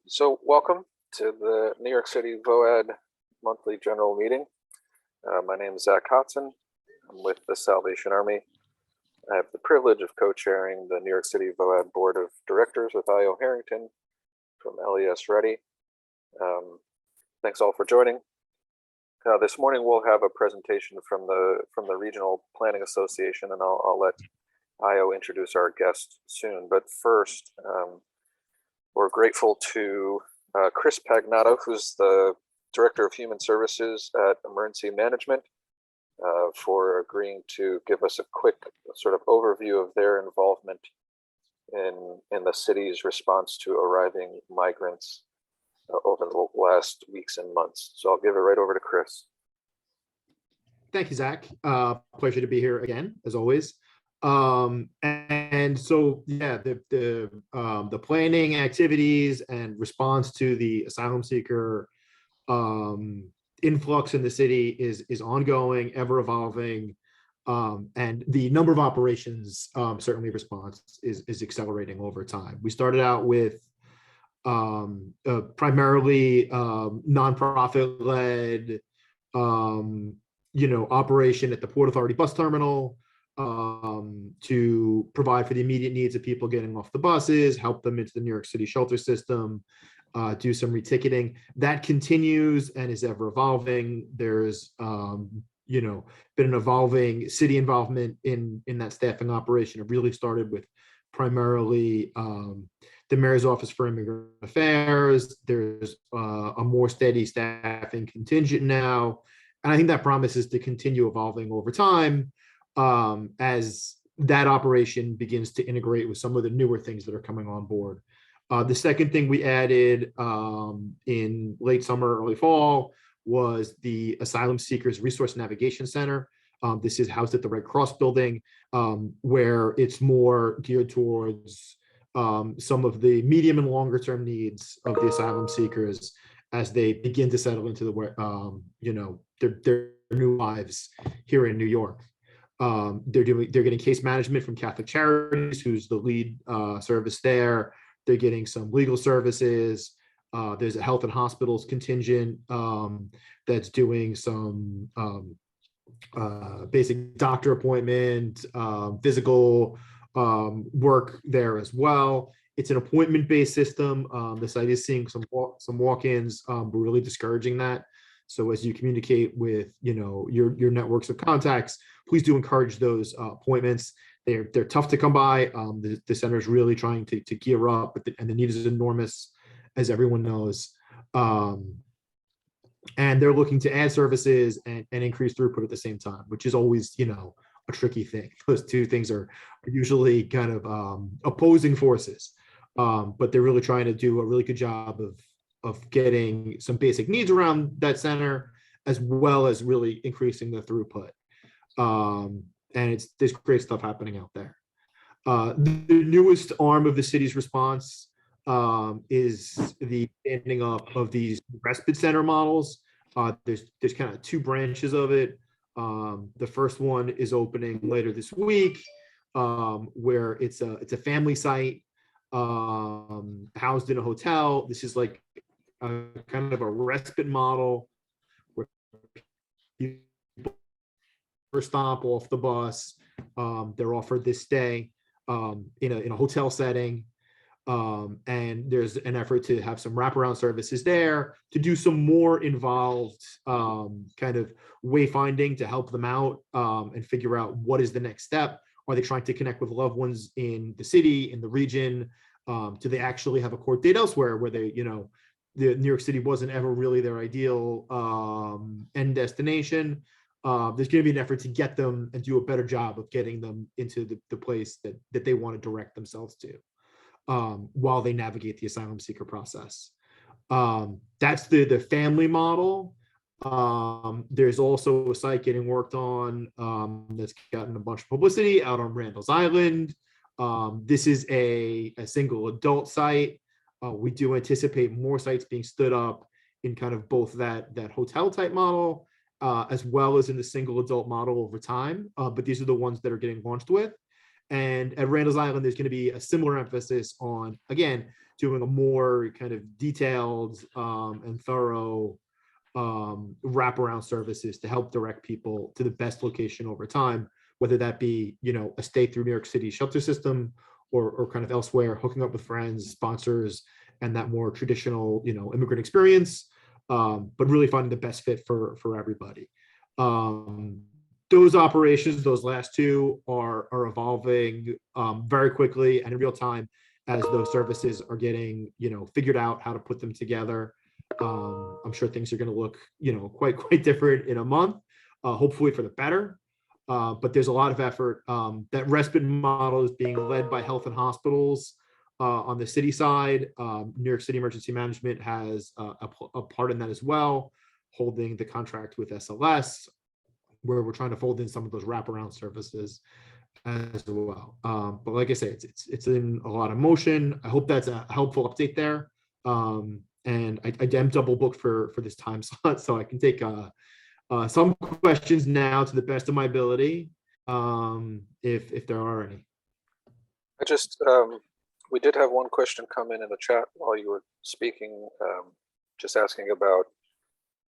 So welcome to the New York City VOAD monthly general meeting. My name is Zach Hotson. I'm with the Salvation Army. I have the privilege of co-chairing the New York City VOAD Board of Directors with Io Harrington from LES Ready. Thanks all for joining. This morning we'll have a presentation from the Regional Planning Association, and I'll let Io introduce our guest soon. But first, we're grateful to Chris Pagnotta, who's the Director of Human Services at Emergency Management, for agreeing to give us a quick sort of overview of their involvement in the city's response to arriving migrants over the last weeks and months. So I'll give it right over to Chris. Thank you, Zach. Pleasure to be here again, as always. And so, yeah, the planning activities and response to the asylum seeker influx in the city is ongoing, ever evolving, and the number of operations, certainly response is accelerating over time. We started out with primarily nonprofit led, operation at the Port Authority bus terminal, to provide for the immediate needs of people getting off the buses, help them into the New York City shelter system, do some reticketing. That continues and is ever evolving. There's been an evolving city involvement in that staffing operation. It really started with primarily the Mayor's Office for Immigrant Affairs. There's a more steady staffing contingent now, and I think that promises to continue evolving over time, as that operation begins to integrate with some of the newer things that are coming on board. The second thing we added in late summer, early fall was the Asylum Seekers Resource Navigation Center. This is housed at the Red Cross building, where it's more geared towards some of the medium and longer term needs of the asylum seekers as they begin to settle into their new lives here in New York. They're getting case management from Catholic Charities, who's the lead service there. They're getting some legal services. There's a health and hospitals contingent that's doing some basic doctor appointment, physical work there as well. It's an appointment-based system. The site is seeing some walk-ins. We're really discouraging that. So as you communicate with your networks of contacts, please do encourage those appointments. They're tough to come by. The center is really trying to gear up, and the need is enormous, as everyone knows. And they're looking to add services and increase throughput at the same time, which is always a tricky thing. Those two things are usually kind of opposing forces, but they're really trying to do a really good job of getting some basic needs around that center, as well as really increasing the throughput. And there's great stuff happening out there. The newest arm of the city's response is the standing up of these Respite Center models. There's kind of two branches of it. The first one is opening later this week, where it's a family site housed in a hotel. This is like a kind of a respite model where people stop off the bus. They're offered this stay in a hotel setting, and there's an effort to have some wraparound services there to do some more involved kind of wayfinding to help them out and figure out what is the next step. Are they trying to connect with loved ones in the city, in the region? Do they actually have a court date elsewhere where they, the New York City wasn't ever really their ideal end destination? There's going to be an effort to get them and do a better job of getting them into the place that they want to direct themselves to while they navigate the asylum seeker process. That's the family model. There's also a site getting worked on that's gotten a bunch of publicity out on Randall's Island. This is a single adult site. We do anticipate more sites being stood up in kind of both that hotel type model as well as in the single adult model over time. But these are the ones that are getting launched with. And at Randall's Island, there's going to be a similar emphasis on, again, doing a more kind of detailed and thorough wraparound services to help direct people to the best location over time, whether that be, a stay through New York City shelter system or kind of elsewhere, hooking up with friends, sponsors, and that more traditional, immigrant experience, but really finding the best fit for everybody. Those operations, those last two are evolving very quickly and in real time as those services are getting, figured out how to put them together. I'm sure things are going to look, quite different in a month, hopefully for the better. But there's a lot of effort. That respite model is being led by health and hospitals on the city side. New York City Emergency Management has a part in that as well, holding the contract with SLS, where we're trying to fold in some of those wraparound services as well. But like I say, it's in a lot of motion. I hope that's a helpful update there. And I am double booked for this time slot, so I can take some questions now to the best of my ability, if there are any. I just, we did have one question come in the chat while you were speaking, just asking about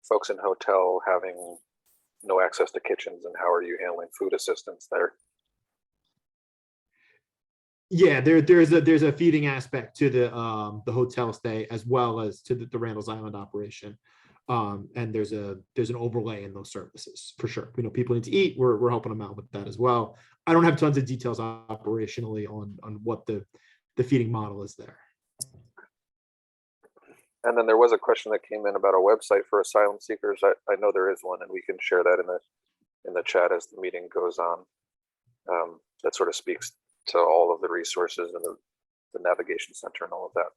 folks in hotel having no access to kitchens, and how are you handling food assistance there? Yeah, there's a feeding aspect to the hotel stay as well as to the Randall's Island operation, and there's an overlay in those services for sure. People need to eat. We're helping them out with that as well. I don't have tons of details operationally on what the feeding model is there. And then there was a question that came in about a website for asylum seekers. I know there is one, and we can share that in the chat as the meeting goes on. That sort of speaks to all of the resources and the navigation center and all of that.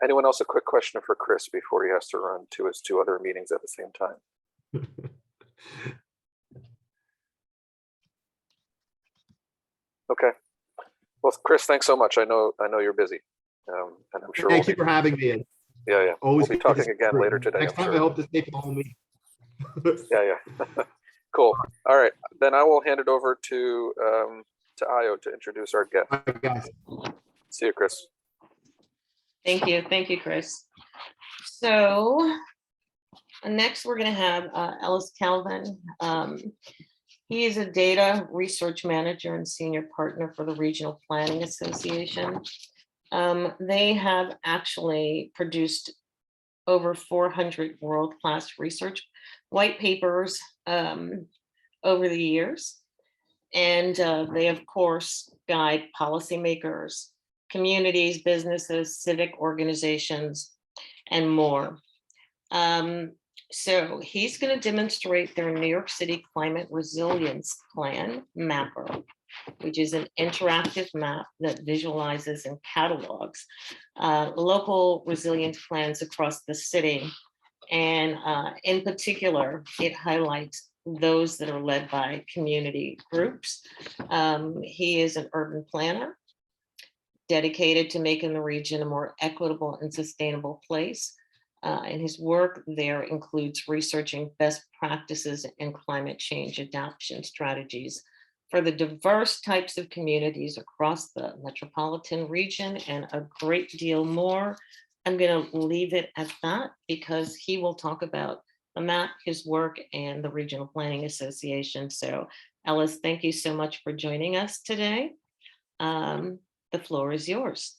Anyone else a quick question for Chris before he has to run to his two other meetings at the same time? Okay. Well, Chris, thanks so much. I know you're busy, and I'm sure. Thank you for having me. Yeah. Always we'll be talking again later today. Next time, I hope to stay for the whole meeting. Yeah. Cool. All right, then I will hand it over to Ayo to introduce our guest. All right, guys. See you, Chris. Thank you, Chris. So next we're going to have Ellis Calvin. He is a data research manager and senior partner for the Regional Planning Association. They have actually produced over 400 world-class research white papers over the years. And they, of course, guide policymakers, communities, businesses, civic organizations, and more. So he's going to demonstrate their New York City Climate Resilience Plan Mapper, which is an interactive map that visualizes and catalogs local resilience plans across the city. And in particular, it highlights those that are led by community groups. He is an urban planner dedicated to making the region a more equitable and sustainable place. And his work there includes researching best practices and climate change adaptation strategies for the diverse types of communities across the metropolitan region, and a great deal more. I'm going to leave it at that because he will talk about the map, his work, and the Regional Planning Association. So Ellis, thank you so much for joining us today. The floor is yours.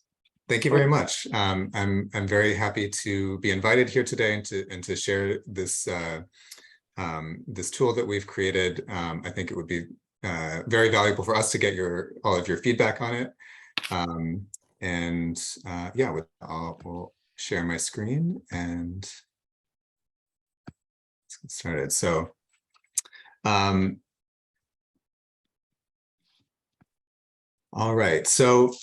Thank you very much. I'm very happy to be invited here today and to share this this tool that we've created. I think it would be very valuable for us to get all of your feedback on it. Yeah, we'll share my screen and let's get started. So, all right. So,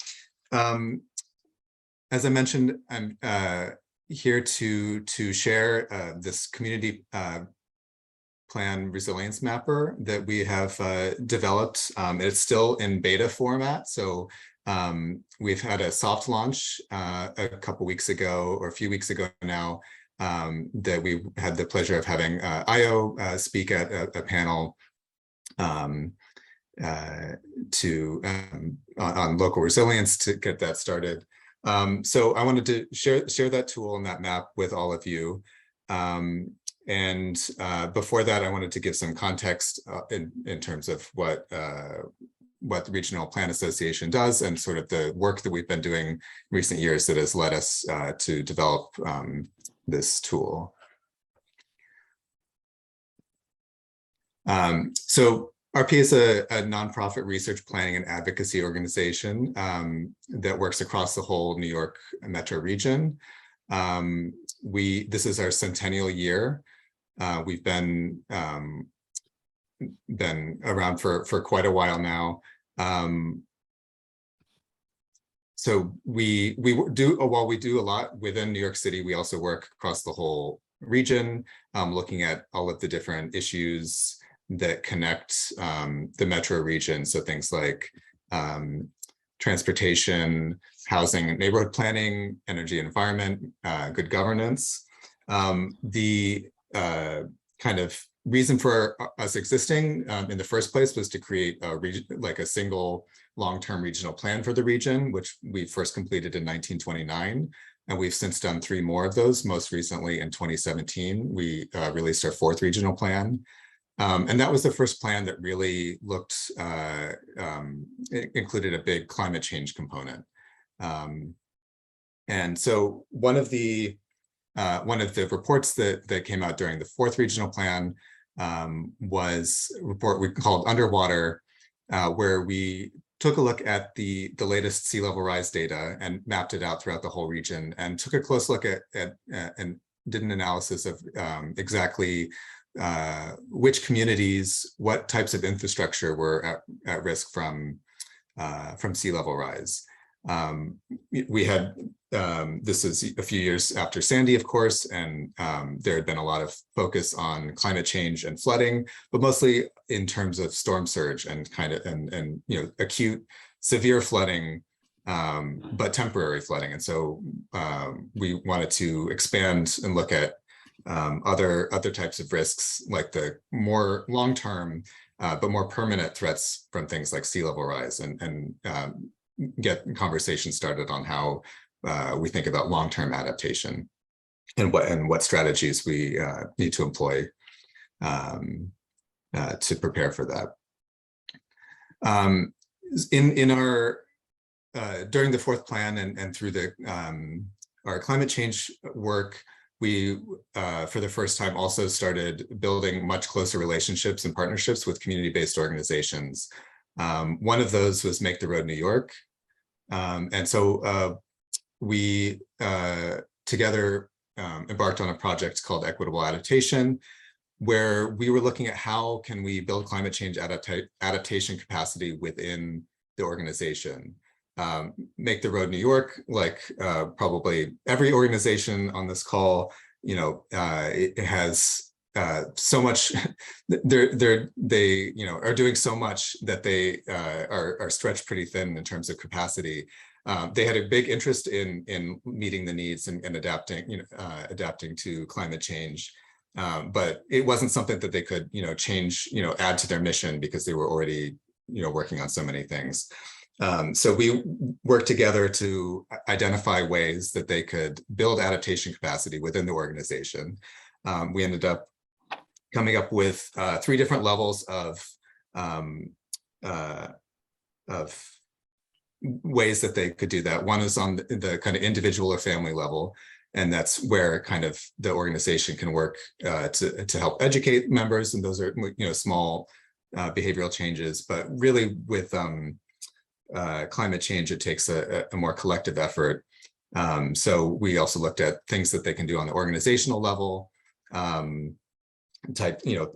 as I mentioned, I'm here to share this community plan resilience mapper that we have developed. It's still in beta format, so we've had a soft launch a couple weeks ago, or a few weeks ago now, that we had the pleasure of having Ayo speak at a panel on local resilience to get that started. So I wanted to share that tool and that map with all of you. And before that, I wanted to give some context in terms of what the Regional Plan Association does and sort of the work that we've been doing in recent years that has led us to develop this tool. So RP is a nonprofit research planning and advocacy organization that works across the whole New York metro region. This is our centennial year. We've been around for quite a while now. So while we do a lot within New York City, we also work across the whole region, looking at all of the different issues that connect the metro region. So things like transportation, housing and neighborhood planning, energy and environment, good governance. The kind of reason for us existing in the first place was to create a region, like a single long-term regional plan for the region, which we first completed in 1929. And we've since done 3 more of those. Most recently in 2017, we released our 4th regional plan. And that was the first plan that really looked, it included a big climate change component. And so one of the reports that came out during the 4th regional plan was a report we called Underwater, where we took a look at the latest sea level rise data and mapped it out throughout the whole region and took a close look at and did an analysis of exactly which communities, what types of infrastructure were at risk from sea level rise. We had, this is a few years after Sandy, of course, and there had been a lot of focus on climate change and flooding, but mostly in terms of storm surge and kind of, and you know, acute severe flooding, but temporary flooding. And so we wanted to expand and look at other types of risks, like the more long-term, but more permanent threats from things like sea level rise, and get conversations started on how we think about long-term adaptation and what strategies we need to employ to prepare for that. In our during the 4th plan and through the our climate change work, we for the first time also started building much closer relationships and partnerships with community-based organizations. One of those was Make the Road New York. And so we together embarked on a project called Equitable Adaptation, where we were looking at how can we build climate change adaptation capacity within the organization. Make the Road New York, like probably every organization on this call, you know, it has so much, they you know, are doing so much that they are stretched pretty thin in terms of capacity. They had a big interest in meeting the needs and adapting, you know, adapting to climate change, but it wasn't something that they could, you know, change, you know, add to their mission because they were already, you know, working on so many things. So we worked together to identify ways that they could build adaptation capacity within the organization. We ended up coming up with 3 different levels of ways that they could do that. One is on the kind of individual or family level, and that's where kind of the organization can work to help educate members, and those are, you know, small behavioral changes. But really with climate change, it takes a more collective effort. So we also looked at things that they can do on the organizational level, type, you know,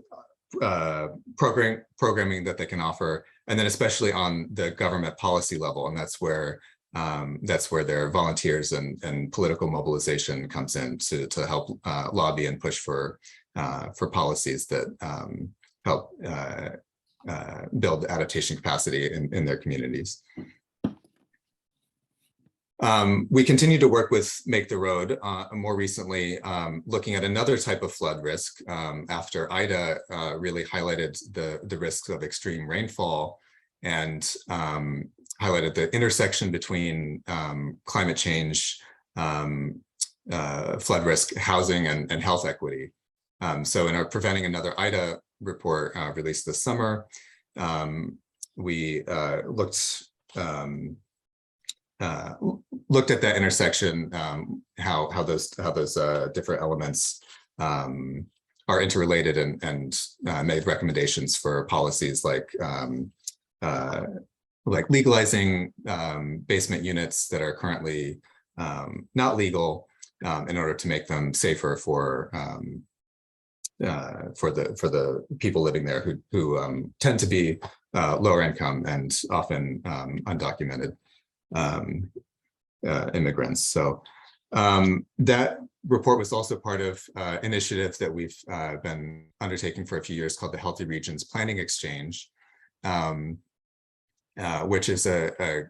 programming that they can offer, and then especially on the government policy level, and that's where their volunteers and political mobilization comes in to help lobby and push for policies that help build adaptation capacity in their communities. We continue to work with Make the Road, more recently looking at another type of flood risk after Ida really highlighted the risks of extreme rainfall. And highlighted the intersection between climate change, flood risk, housing, and health equity. So in our Preventing Another Ida report released this summer, we looked at that intersection, how those different elements are interrelated, and made recommendations for policies like legalizing basement units that are currently not legal, in order to make them safer for the people living there who tend to be lower income and often undocumented immigrants. So that report was also part of initiative that we've been undertaking for a few years called the Healthy Regions Planning Exchange, which is a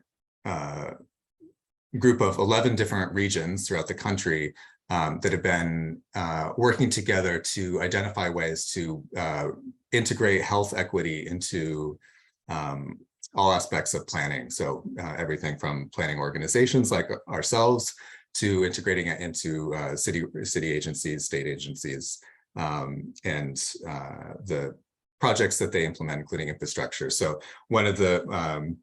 group of 11 different regions throughout the country that have been working together to identify ways to integrate health equity into all aspects of planning. So everything from planning organizations like ourselves to integrating it into city agencies, state agencies, and the projects that they implement, including infrastructure. So one of the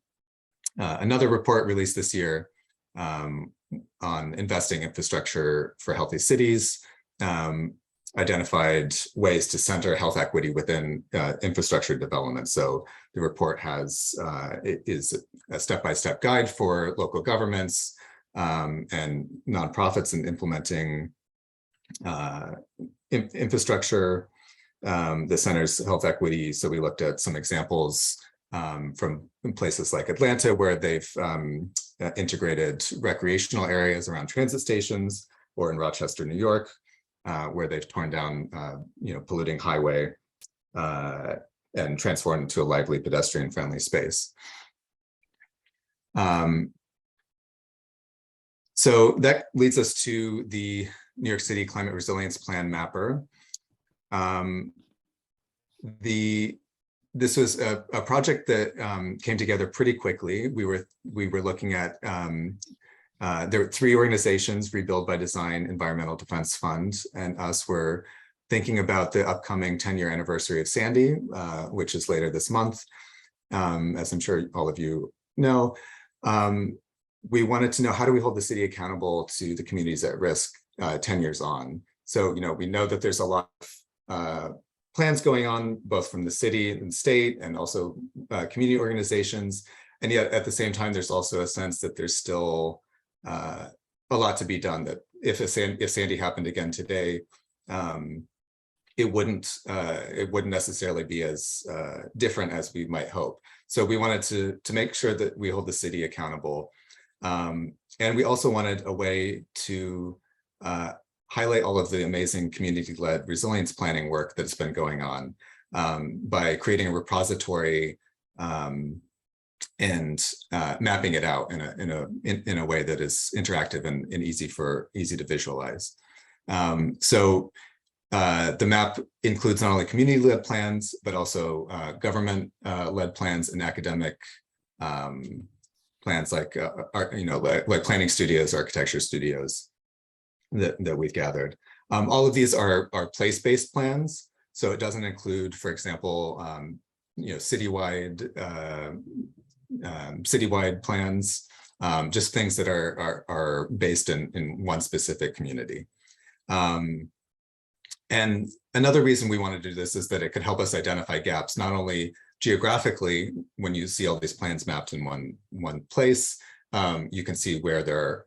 another report released this year on investing infrastructure for healthy cities identified ways to center health equity within infrastructure development. So the report is a step-by-step guide for local governments and nonprofits in implementing infrastructure that centers health equity. So we looked at some examples from places like Atlanta, where they've integrated recreational areas around transit stations, or in Rochester, New York, where they've torn down polluting highway and transformed into a lively pedestrian-friendly space. So that leads us to the New York City Climate Resilience Plan Mapper. This was a project that came together pretty quickly. We were looking at, there were 3 organizations, Rebuild by Design, Environmental Defense Fund, and us were thinking about the upcoming 10-year anniversary of Sandy, which is later this month. As I'm sure all of you know, we wanted to know, how do we hold the city accountable to the communities at risk 10 years on? So, we know that there's a lot of plans going on, both from the city and state, and also community organizations. And yet at the same time, there's also a sense that there's still a lot to be done, that if Sandy happened again today, it wouldn't necessarily be as different as we might hope. So we wanted to make sure that we hold the city accountable. And we also wanted a way to highlight all of the amazing community-led resilience planning work that's been going on by creating a repository and mapping it out in a way that is interactive and easy to visualize. So the map includes not only community-led plans, but also government-led plans and academic plans like planning studios, architecture studios that we've gathered. All of these are place-based plans, so it doesn't include, for example, citywide plans, just things that are based in one specific community. And another reason we want to do this is that it could help us identify gaps, not only geographically, when you see all these plans mapped in one place, you can see where there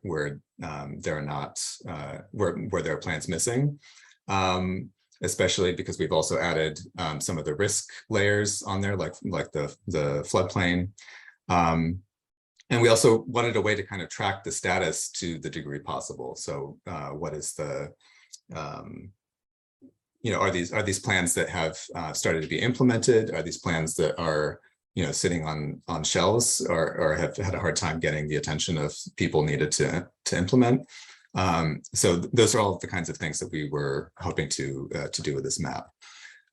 are plans missing, especially because we've also added some of the risk layers on there, like the floodplain. And we also wanted a way to kind of track the status to the degree possible. So what is the, are these plans that have started to be implemented? Are these plans that are sitting on shelves or have had a hard time getting the attention of people needed to implement? So those are all the kinds of things that we were hoping to do with this map.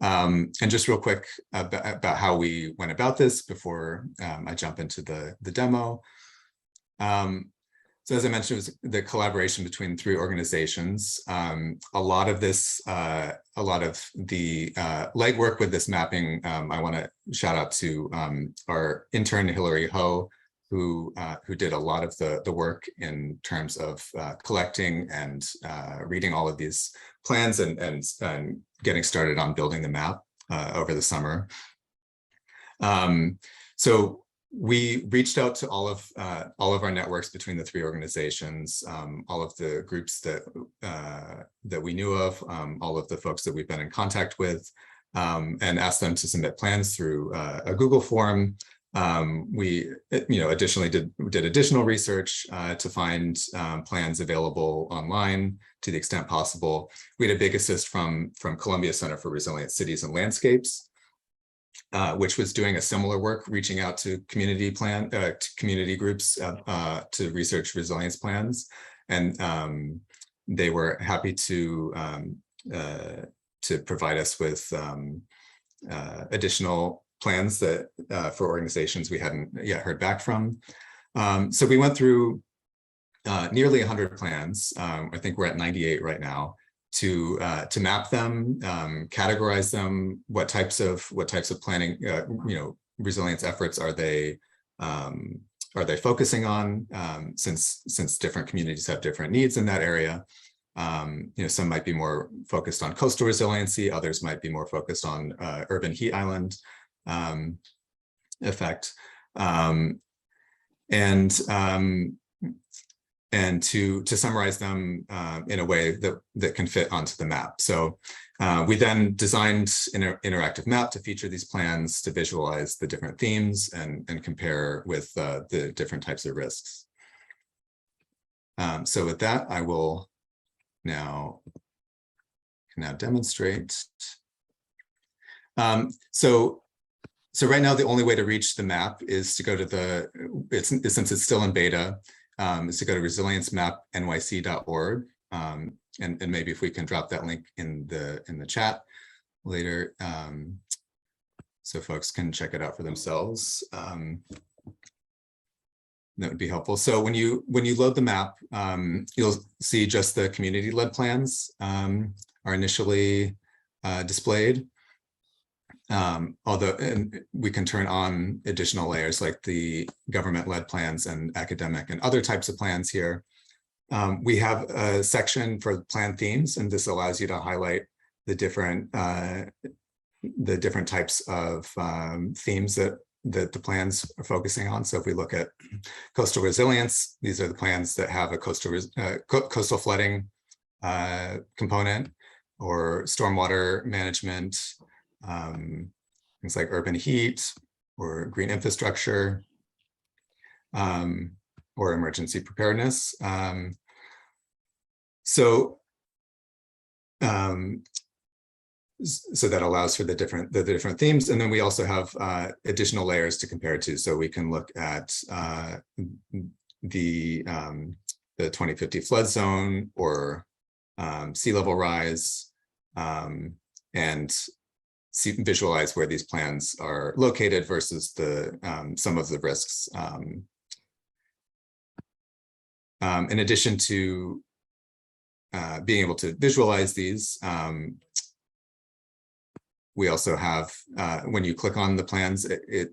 And just real quick about how we went about this before I jump into the demo. So as I mentioned, it was the collaboration between 3 organizations. A lot of this, a lot of the legwork with this mapping, I want to shout out to our intern, Hillary Ho, who did a lot of the work in terms of collecting and reading all of these plans and getting started on building the map over the summer. So we reached out to all of our networks between the 3 organizations, all of the groups that we knew of, all of the folks that we've been in contact with, and asked them to submit plans through a Google form. We, additionally did additional research to find plans available online to the extent possible. We had a big assist from Columbia Center for Resilient Cities and Landscapes, which was doing a similar work, reaching out to community groups to research resilience plans, and they were happy to provide us with additional plans that for organizations we hadn't yet heard back from. So we went through nearly 100 plans. I think we're at 98 right now. To map them, categorize them, what types of planning, resilience efforts are they focusing on? Since different communities have different needs in that area, some might be more focused on coastal resiliency, others might be more focused on urban heat island effect, and to summarize them in a way that can fit onto the map. So we then designed an interactive map to feature these plans to visualize the different themes and compare with the different types of risks. So with that, I will now demonstrate. So right now, the only way to reach the map is to go to since it's still in beta, is to go to resilienceMapNYC.org, and maybe if we can drop that link in the chat later, so folks can check it out for themselves. That would be helpful. So when you load the map, you'll see just the community-led plans are initially displayed. Although we can turn on additional layers like the government-led plans and academic and other types of plans here. We have a section for plan themes, and this allows you to highlight the different types of themes that the plans are focusing on. So if we look at coastal resilience, these are the plans that have a coastal flooding component, or stormwater management, things like urban heat or green infrastructure, or emergency preparedness. So that allows for the different themes. And then we also have additional layers to compare to. So we can look at the 2050 flood zone, or sea level rise, and visualize where these plans are located versus some of the risks. In addition to being able to visualize these, we also have, when you click on the plans, it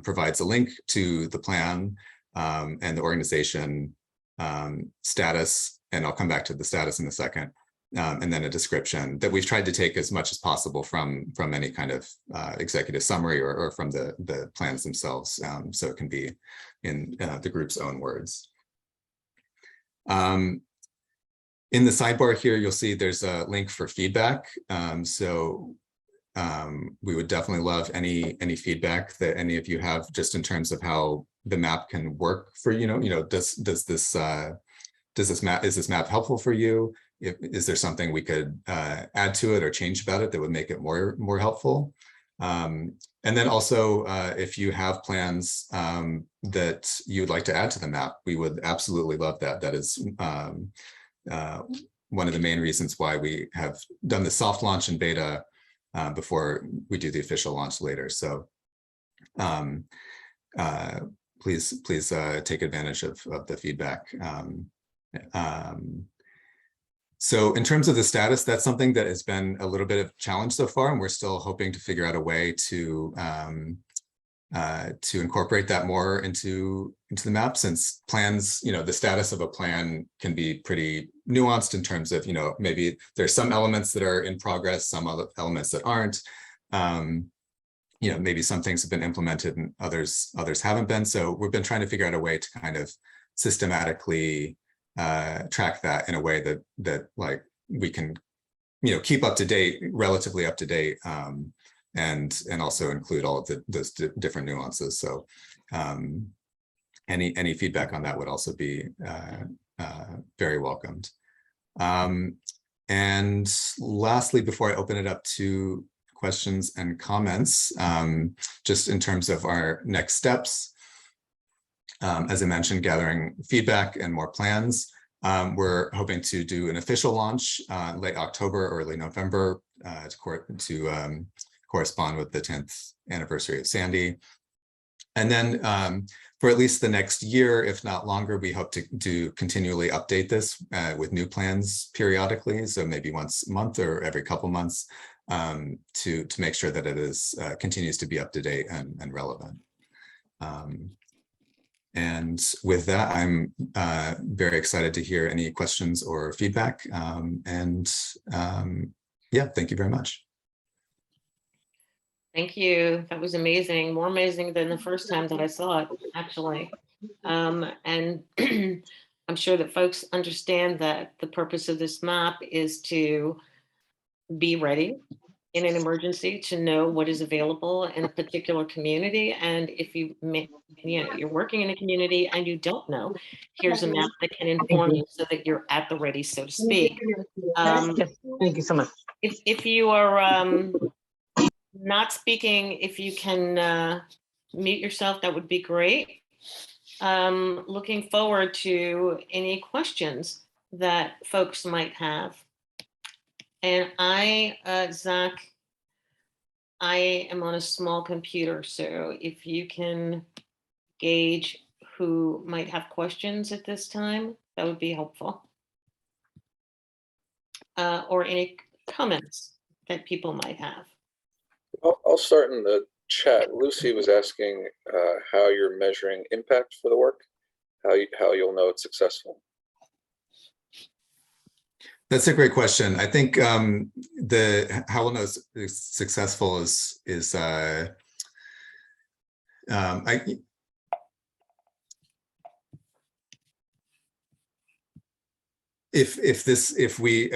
provides a link to the plan and the organization status, and I'll come back to the status in a second. And then a description that we've tried to take as much as possible from any kind of executive summary or from the plans themselves, so it can be in the group's own words. In the sidebar here, you'll see there's a link for feedback. So we would definitely love any feedback that any of you have, just in terms of how the map can work for is this map helpful for you? Is there something we could add to it or change about it that would make it more helpful? And then also, if you have plans that you would like to add to the map, we would absolutely love that. That is one of the main reasons why we have done the soft launch in beta, before we do the official launch later. So please take advantage of the feedback. So in terms of the status, that's something that has been a little bit of a challenge so far, and we're still hoping to figure out a way to incorporate that more into the map, since plans, the status of a plan can be pretty nuanced in terms of, maybe there's some elements that are in progress, some other elements that aren't. Maybe some things have been implemented and others haven't been. So we've been trying to figure out a way to kind of systematically track that in a way that like we can, keep up to date, relatively up to date, and also include all of those different nuances. So any feedback on that would also be very welcomed. And lastly, before I open it up to questions and comments, just in terms of our next steps, as I mentioned, gathering feedback and more plans. We're hoping to do an official launch late October, early November to correspond with the 10th anniversary of Sandy. And then for at least the next year, if not longer, we hope to continually update this with new plans periodically. So maybe once a month or every couple months, to make sure that it is continues to be up to date and relevant. And with that, I'm very excited to hear any questions or feedback. Yeah, thank you very much. Thank you. That was amazing. More amazing than the first time that I saw it, actually. And I'm sure that folks understand that the purpose of this map is to be ready in an emergency, to know what is available in a particular community. And if you're working in a community and you don't know, here's a map that can inform you so that you're at the ready, so to speak. Thank you so much. If you are not speaking, if you can mute yourself, that would be great. Looking forward to any questions that folks might have. And Zach, I am on a small computer, so if you can gauge who might have questions at this time, that would be helpful. Or any comments that people might have. I'll start in the chat. Lucy was asking how you're measuring impact for the work, how you'll know it's successful. That's a great question. I think how we'll know it's successful is if we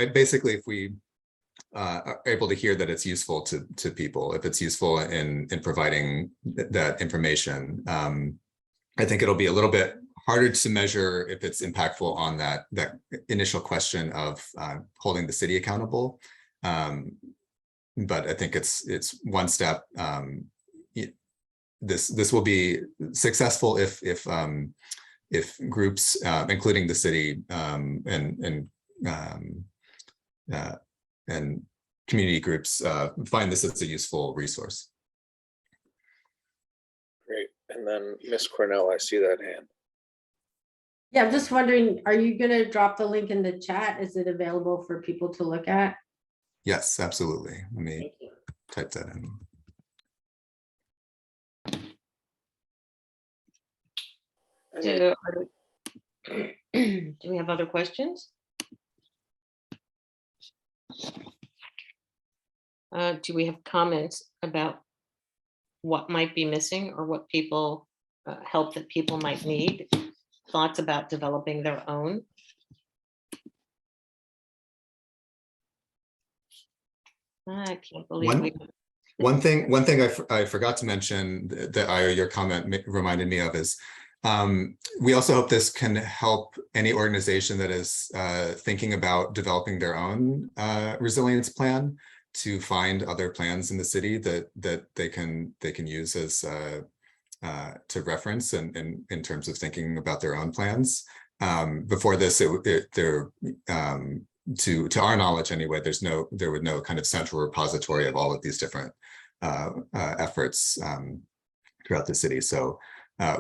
are able to hear that it's useful to people, if it's useful in providing that information, I think it'll be a little bit harder to measure if it's impactful on that initial question of holding the city accountable. But I think it's one step. This will be successful if groups, including the city and community groups, find this as a useful resource. Great. And then Miss Cornell, I see that hand. Yeah, I'm just wondering, are you going to drop the link in the chat? Is it available for people to look at? Yes, absolutely. Let me type that in. Do we have other questions? Do we have comments about what might be missing or what people help that people might need? Thoughts about developing their own? I can't believe one thing I forgot to mention that your comment reminded me of is we also hope this can help any organization that is thinking about developing their own resilience plan to find other plans in the city that they can use as to reference and in terms of thinking about their own plans. Before this, to our knowledge anyway, there was no kind of central repository of all of these different efforts throughout the city. So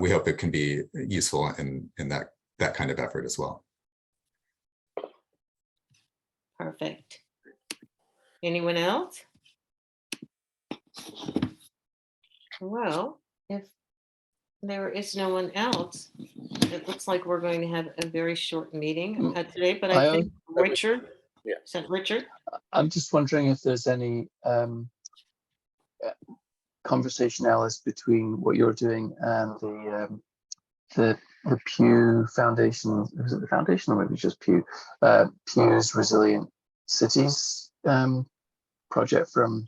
we hope it can be useful in that kind of effort as well. Perfect. Anyone else? Well, if there is no one else, it looks like we're going to have a very short meeting today, but I think Richard, Yeah. is that Richard? I'm just wondering if there's any conversation, Alice, between what you're doing and the Pew Foundation. Was it the foundation or maybe just Pew? Pew's Resilient Cities project from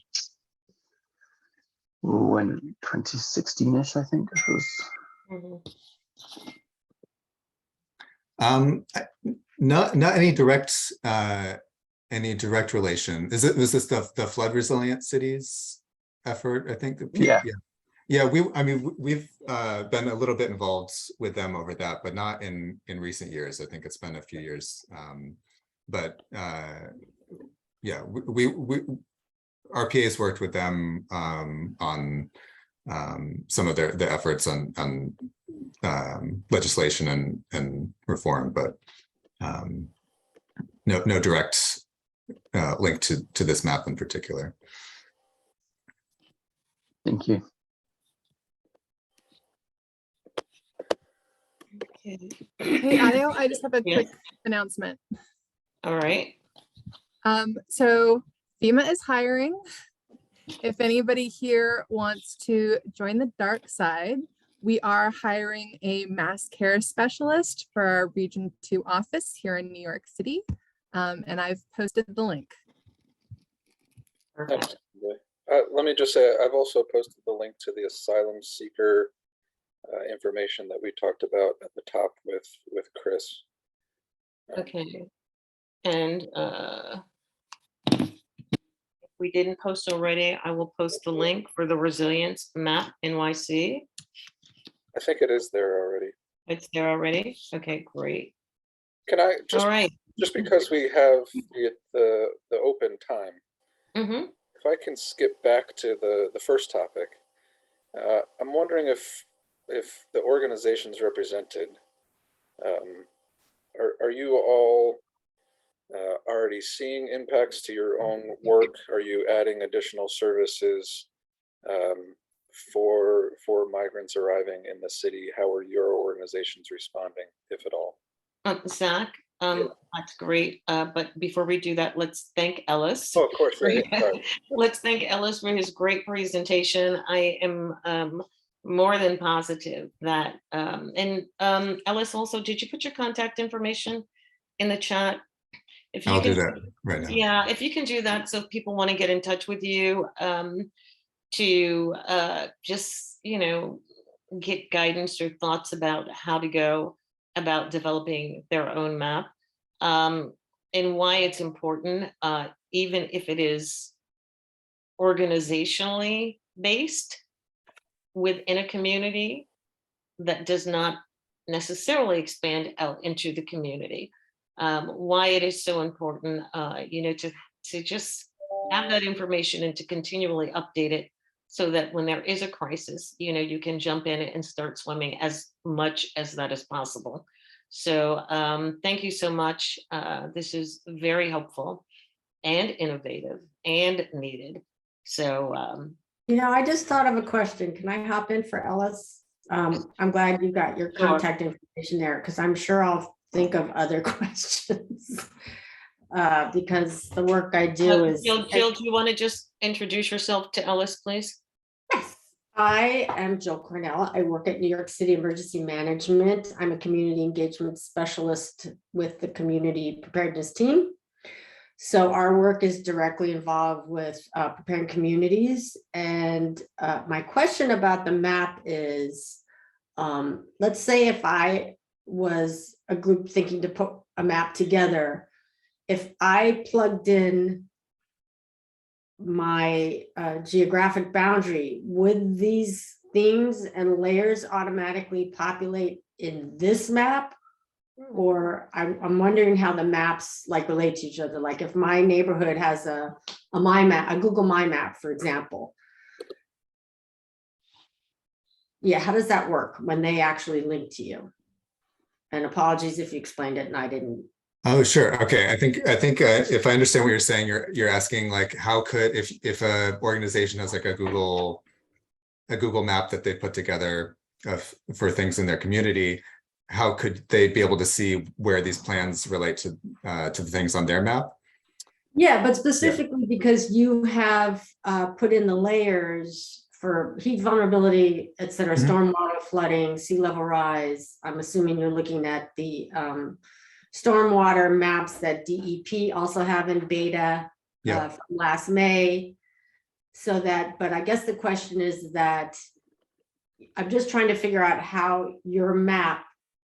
when 2016-ish, I think it was. Not any direct relation. Was this the flood resilient cities effort? I think. Yeah. We've been a little bit involved with them over that, but not in recent years. I think it's been a few years. Yeah, RPA's worked with them on some of their efforts on legislation and reform, but no direct link to this map in particular. Thank you. Okay. Hey, Ayo, I just have a Yes. quick announcement. All right. So FEMA is hiring. If anybody here wants to join the dark side, we are hiring a mass care specialist for our Region 2 office here in New York City. And I've posted the link. Perfect. Let me just say, I've also posted the link to the asylum seeker information that we talked about at the top with Chris. Okay. And if we didn't post already, I will post the link for the resilience map NYC. I think it is there already. It's there already. Okay, great. Can I just, All right. just because we have the open time, Mm-hmm. if I can skip back to the first topic, I'm wondering if the organizations represented, are you all already seeing impacts to your own work? Are you adding additional services for migrants arriving in the city? How are your organizations responding, if at all? Zach, that's great. But before we do that, let's thank Ellis. Oh, of course. Right. Sorry. Let's thank Ellis for his great presentation. I am more than positive that, Ellis, also, did you put your contact information in the chat? If you I'll do can, that right now. yeah, if you can do that, so if people want to get in touch with you to just, get guidance or thoughts about how to go about developing their own map, and why it's important, even if it is organizationally based within a community that does not necessarily expand out into the community. Why it is so important, to just have that information and to continually update it so that when there is a crisis, you can jump in and start swimming as much as that is possible. So thank you so much. This is very helpful and innovative and needed. So I just thought of a question. Can I hop in for Ellis? I'm glad you got your Sure. contact information there, because I'm sure I'll think of other questions. Because the work I do is. Jill, do you want to just introduce yourself to Ellis, please? Yes, I am Jill Cornell. I work at New York City Emergency Management. I'm a community engagement specialist with the community preparedness team. So our work is directly involved with preparing communities. And my question about the map is, let's say if I was a group thinking to put a map together, if I plugged in my geographic boundary, would these things and layers automatically populate in this map? Or I'm wondering how the maps like relate to each other. Like if my neighborhood has a My Map, a Google My Map, for example. Yeah, how does that work when they actually link to you? And apologies if you explained it and I didn't. Oh, sure. Okay. I think if I understand what you're saying, you're asking like how could if a organization has like a Google map that they put together for things in their community, how could they be able to see where these plans relate to the things on their map? Yeah, but specifically because you have put in the layers for heat vulnerability, et cetera, stormwater flooding, sea level rise. I'm assuming you're looking at the stormwater maps that DEP also have in beta from last May. So that, but I guess the question is that I'm just trying to figure out how your map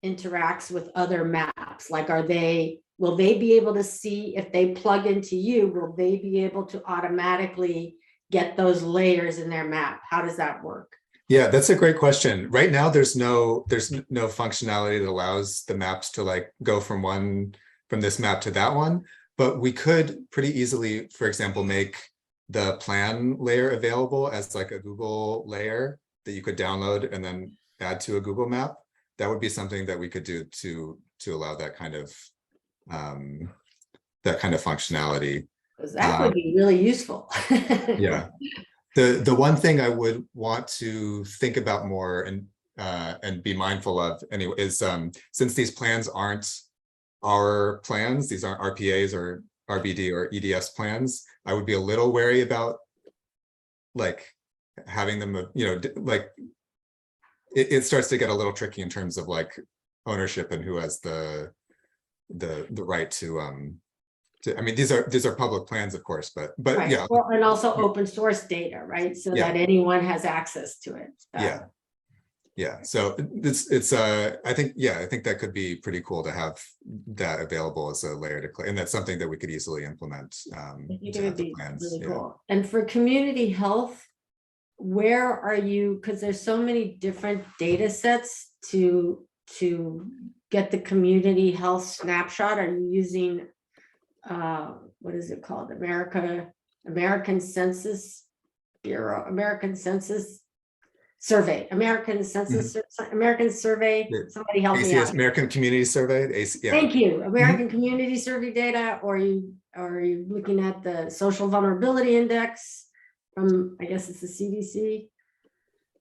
interacts with other maps. Like, will they be able to see if they plug into you, will they be able to automatically get those layers in their map? How does that work? Yeah, that's a great question. Right now, there's no functionality that allows the maps to like go from this map to that one, but we could pretty easily, for example, make the plan layer available as like a Google layer that you could download and then add to a Google map. That would be something that we could do to allow that kind of functionality. Because that would be really useful. Yeah. The one thing I would want to think about more and be mindful of anyway is since these plans aren't our plans, these aren't RPAs or RBD or EDS plans, I would be a little wary about like having them, like it starts to get a little tricky in terms of like ownership and who has the right to I mean, these are public plans, of course, but right. Yeah. Well, and also open source data, right? So that anyone has access to it. Yeah. So it's I think that could be pretty cool to have that available as a layer to click, and that's something that we could easily implement. I think it would be really cool. And for community health, where are you? Because there's so many different data sets to get the community health snapshot. Are you using what is it called? American Census Bureau, American Census Survey, American Census, American Survey. Somebody help me out. American Community Survey. Thank you. American Community Survey data, or are you looking at the Social Vulnerability Index from, I guess it's the CDC?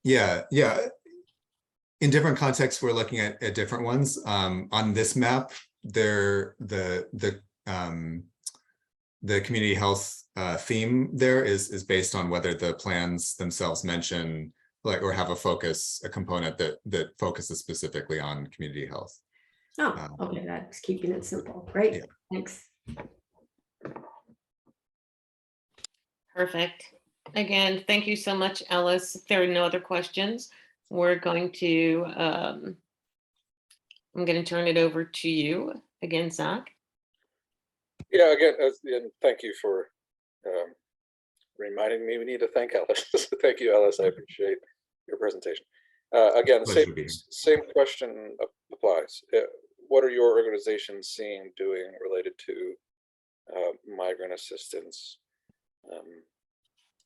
Yeah. In different contexts, we're looking at different ones. On this map, the community health theme there is based on whether the plans themselves mention like or have a component that focuses specifically on community health. Oh, okay, that's keeping it simple. Great, yeah. Thanks. Perfect. Again, thank you so much, Ellis. If there are no other questions, we're going to, I'm going to turn it over to you again, Zach. Yeah, again, and thank you for reminding me we need to thank Ellis. Thank you, Ellis. I appreciate your presentation. Again, same question applies. What are your organizations seeing, doing related to migrant assistance?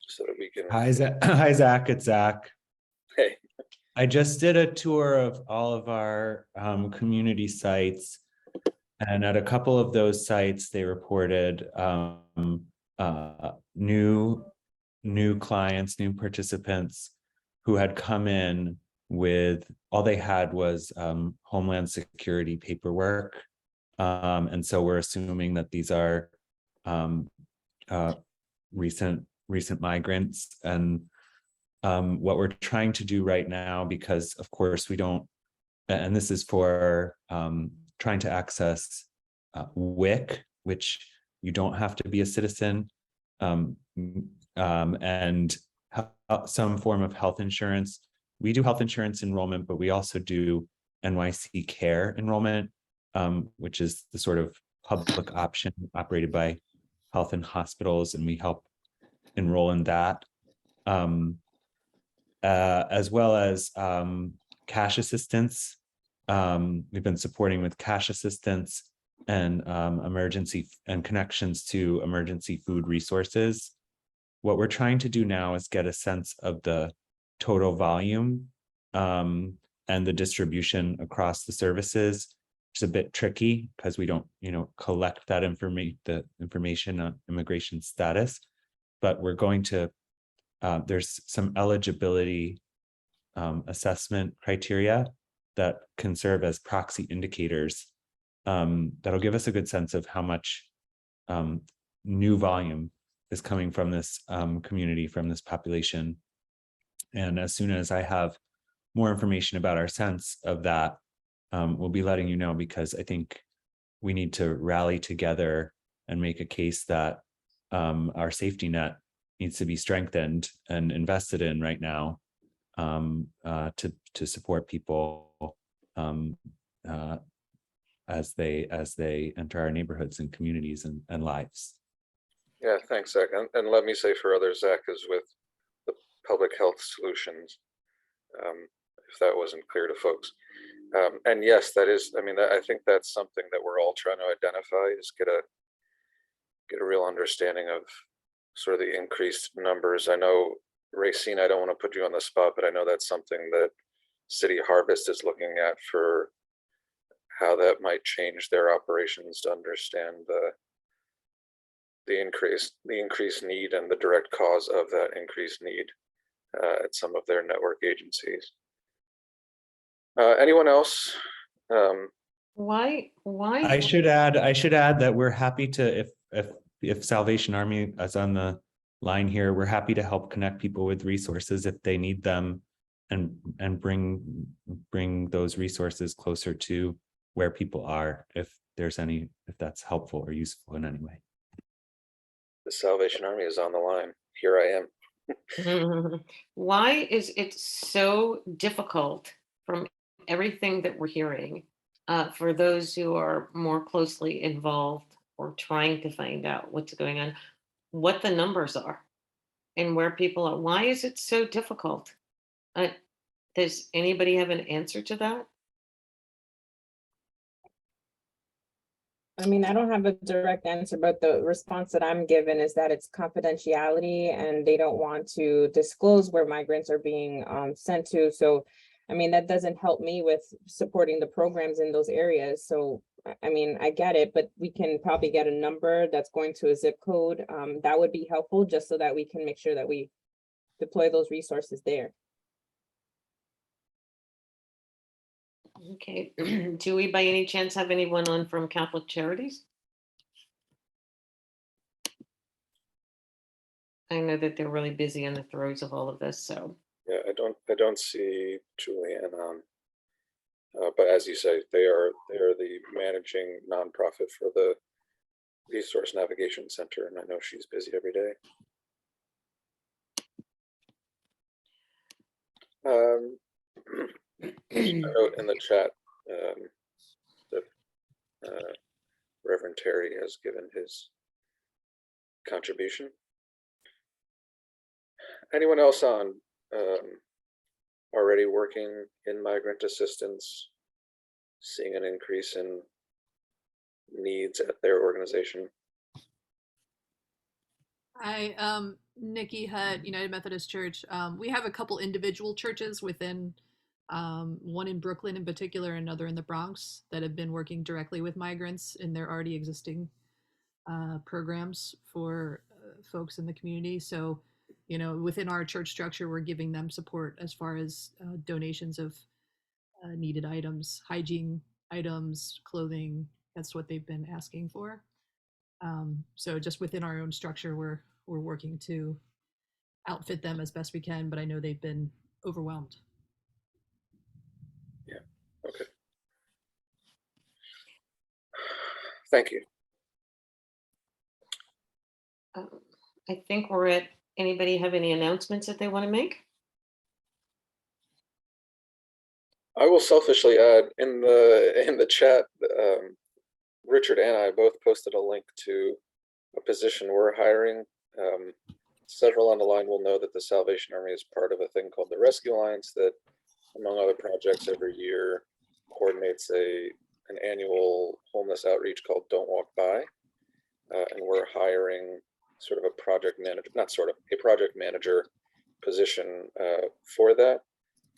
So that we can. Hi, Zach. It's Zach. Hey. I just did a tour of all of our community sites, and at a couple of those sites, they reported new clients, new participants who had come in with all they had was Homeland Security paperwork, and so we're assuming that these are recent migrants. And what we're trying to do right now, because of course we don't, and this is for trying to access WIC, which you don't have to be a citizen, and some form of health insurance. We do health insurance enrollment, but we also do NYC care enrollment, which is the sort of public option operated by health and hospitals, and we help enroll in that, as well as cash assistance We've been supporting with cash assistance and emergency and connections to emergency food resources. What we're trying to do now is get a sense of the total volume and the distribution across the services. It's a bit tricky because we don't, collect that information on immigration status, but we're going to, there's some eligibility assessment criteria that can serve as proxy indicators that'll give us a good sense of how much new volume is coming from this community, from this population. And as soon as I have more information about our sense of that, we'll be letting you know, because I think we need to rally together and make a case that our safety net needs to be strengthened and invested in right now to support people as they enter our neighborhoods and communities and lives. Yeah, thanks, Zach. And let me say for others, Zach is with the Public Health Solutions, if that wasn't clear to folks. And yes, that is, I think that's something that we're all trying to identify, is get a real understanding of sort of the increased numbers. I know, Racine, I don't want to put you on the spot, but I know that's something that City Harvest is looking at for how that might change their operations to understand the increased need and the direct cause of that increased need at some of their network agencies. Anyone else? Why? I should add that we're happy to, if Salvation Army is on the line here, we're happy to help connect people with resources if they need them, and bring those resources closer to where people are, if that's helpful or useful in any way. The Salvation Army is on the line. Here I am. Why is it so difficult, from everything that we're hearing, for those who are more closely involved or trying to find out what's going on, what the numbers are and where people are? Why is it so difficult? Does anybody have an answer to that? I mean, I don't have a direct answer, but the response that I'm given is that it's confidentiality and they don't want to disclose where migrants are being sent to. So, I mean, that doesn't help me with supporting the programs in those areas. So, I mean, I get it, but we can probably get a number that's going to a zip code. That would be helpful, just so that we can make sure that we deploy those resources there. Okay. Do we by any chance have anyone on from Catholic Charities? I know that they're really busy in the throes of all of this, so. Yeah, I don't see Julianne on, but as you say, they are the managing nonprofit for the Resource Navigation Center, and I know she's busy every day. A note in the chat that Reverend Terry has given his contribution. Anyone else on already working in migrant assistance, seeing an increase in needs at their organization? Hi, Nikki Hutt, United Methodist Church. We have a couple individual churches within, one in Brooklyn in particular, another in the Bronx, that have been working directly with migrants in their already existing programs for folks in the community. So, within our church structure, we're giving them support as far as donations of needed items, hygiene items, clothing. That's what they've been asking for. So just within our own structure, we're working to outfit them as best we can, but I know they've been overwhelmed. Yeah, okay. Thank you. I think we're at, anybody have any announcements that they want to make? I will selfishly add in the chat, Richard and I both posted a link to a position we're hiring. Several on the line will know that the Salvation Army is part of a thing called the Rescue Alliance that, among other projects, every year coordinates an annual homeless outreach called Don't Walk By. And we're hiring sort of a project manager, not sort of, a project manager position for that.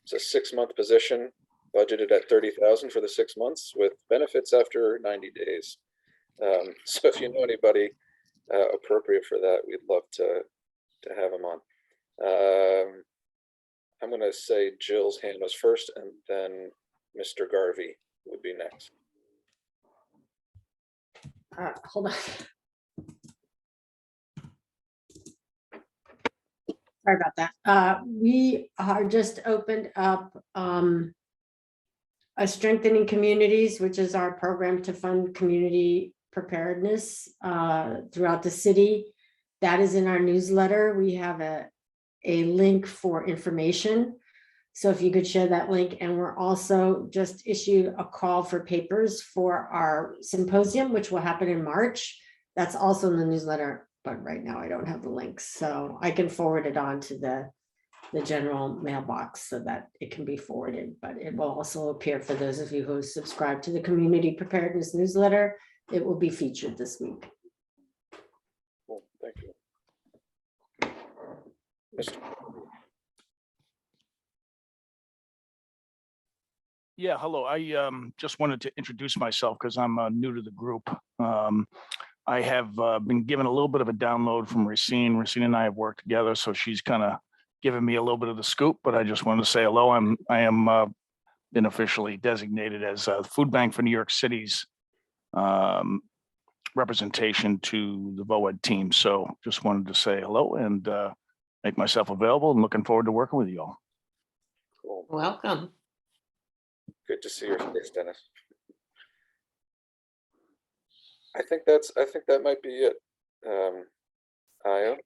It's a 6-month position, budgeted at $30,000 for the 6 months with benefits after 90 days. So if you know anybody appropriate for that, we'd love to have them on. I'm going to say Jill's hand was first, and then Mr. Garvey would be next. Hold on. Sorry about that. We are just opened up a Strengthening Communities, which is our program to fund community preparedness throughout the city. That is in our newsletter. We have a link for information. So if you could share that link, and we're also just issued a call for papers for our symposium, which will happen in March. That's also in the newsletter, but right now I don't have the links, so I can forward it on to the general mailbox so that it can be forwarded, but it will also appear for those of you who subscribe to the community preparedness newsletter. It will be featured this week. Cool, thank you. Mr. Yeah, hello. I just wanted to introduce myself because I'm new to the group. I have been given a little bit of a download from Racine. Racine and I have worked together, so she's kind of given me a little bit of the scoop, but I just wanted to say hello. I am been officially designated as a food bank for New York City's representation to the VOED team. So just wanted to say hello and make myself available, and looking forward to working with you all. Cool. Welcome. Good to see your face, Dennis. I think that might be it. Io.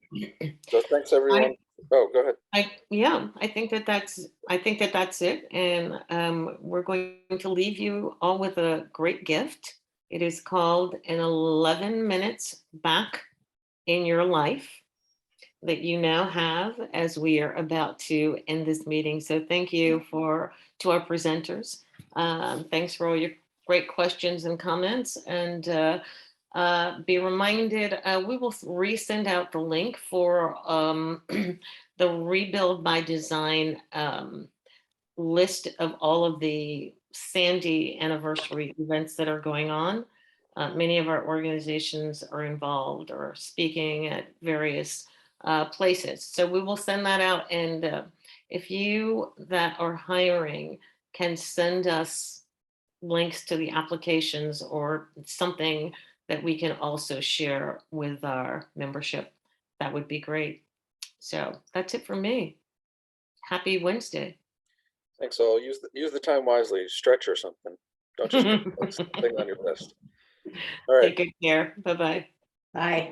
So thanks everyone. Oh, go ahead. I think that's it. And we're going to leave you all with a great gift. It is called an 11 minutes back in your life that you now have as we are about to end this meeting. So thank you to our presenters. Thanks for all your great questions and comments, and be reminded, we will resend out the link for the Rebuild by Design list of all of the Sandy anniversary events that are going on. Many of our organizations are involved or speaking at various places. So we will send that out. And if you that are hiring can send us links to the applications or something that we can also share with our membership, that would be great. So that's it for me. Happy Wednesday. Thanks all. Use the time wisely. Stretch or something. Don't just put something on your list. All right. Take good care. Bye-bye. Bye.